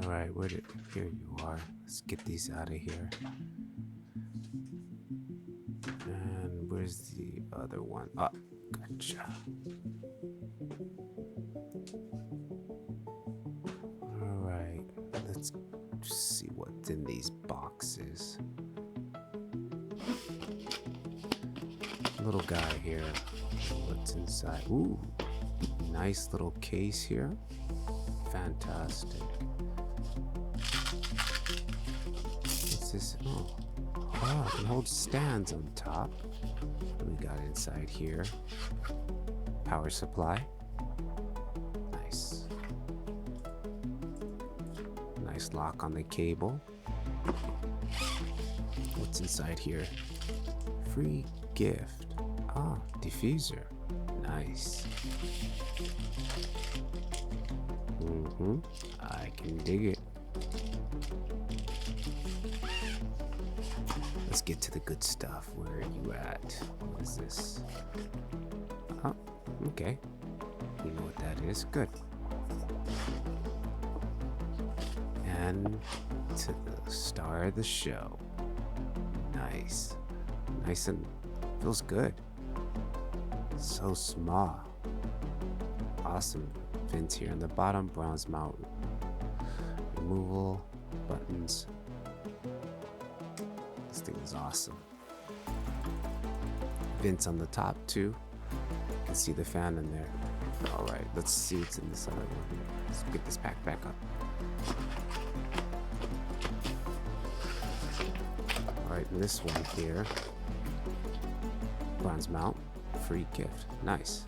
Alright, here you are. Let's get these out of here. And where's the other one? Oh, gotcha. Alright, let's see what's in these boxes. Little guy here. What's inside? Ooh, nice little case here. Fantastic. What's this? Oh, wow, it holds stands on top. What do we got inside here? Power supply. Nice. Nice lock on the cable. What's inside here? Free gift. Ah, diffuser. Nice. I can dig it. Let's get to the good stuff. Where are you at? What is this? Oh, okay. You know what that is. Good. And to the star of the show. Nice. Nice and feels good. So small. Awesome vents here on the bottom. Bronze mount removal buttons. This thing is awesome. Vents on the top too. You can see the fan in there. All right, let's see what's in this other one. Let's get this pack back up. All right, this one here. Bronze mount, free gift. Nice.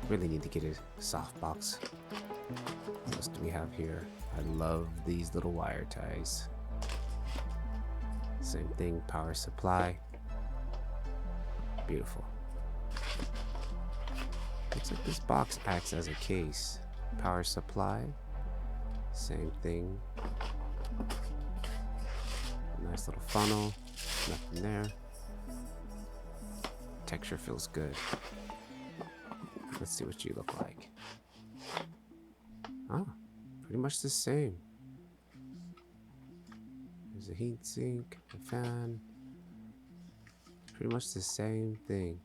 Really need to get a soft box. What else do we have here? I love these little wire ties. Same thing, power supply. Beautiful. Looks like this box acts as a case. Power supply. Same thing. Nice little funnel. Nothing there. Texture feels good. Let's see what you look like. Ah, pretty much the same. There's a heat sink, a fan. Pretty much the same thing.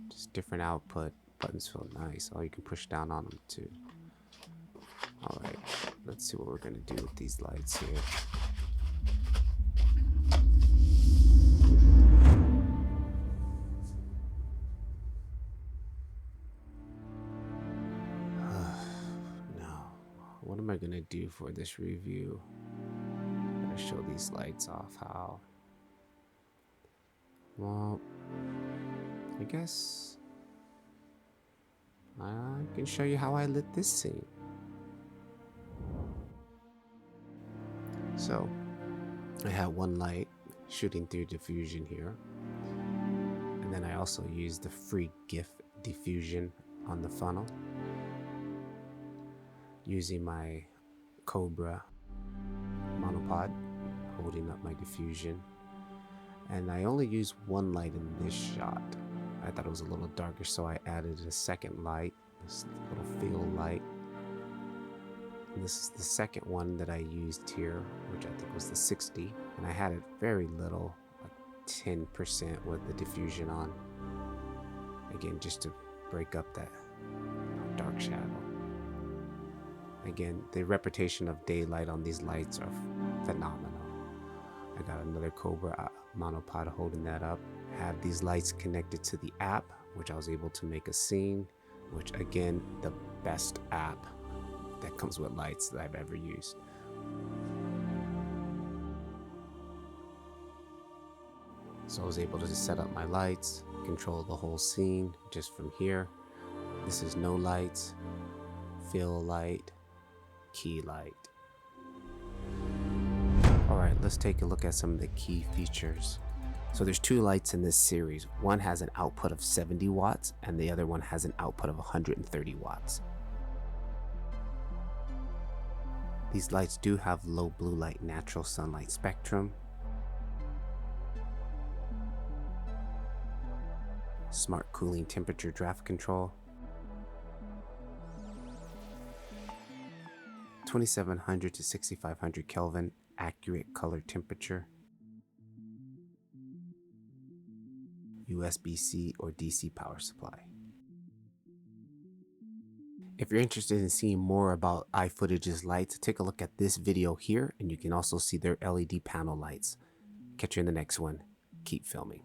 Just different output. Buttons feel nice. Oh, you can push down on them too. Alright, let's see what we're gonna do with these lights here. What am I gonna do for this review? I'm gonna show these lights off how. Well, I guess I can show you how I lit this scene. So, I have one light shooting through diffusion here. And then I also use the free gift diffusion on the funnel. Using my Cobra monopod, holding up my diffusion. And I only use one light in this shot. I thought it was a little darker, so I added a second light, this little field light. And this is the second one that I used here, which I think was the 60. And I had it very little, like 10% with the diffusion on. Again, just to break up that dark shadow. Again, the reputation of daylight on these lights are phenomenal. I got another Cobra monopod holding that up. Have these lights connected to the app, which I was able to make a scene, which again, the best app that comes with lights that I've ever used. So I was able to just set up my lights, control the whole scene just from here. This is no lights, fill light, key light. Alright, let's take a look at some of the key features. So there's two lights in this series. One has an output of 70 watts and the other one has an output of 130 watts. These lights do have low blue light natural sunlight spectrum, smart cooling temperature draft control, 2700 to 6500 Kelvin, accurate color temperature, USB-C or DC power supply. If you're interested in seeing more about iFootage's lights, take a look at this video here, and you can also see their LED panel lights. Catch you in the next one. Keep filming.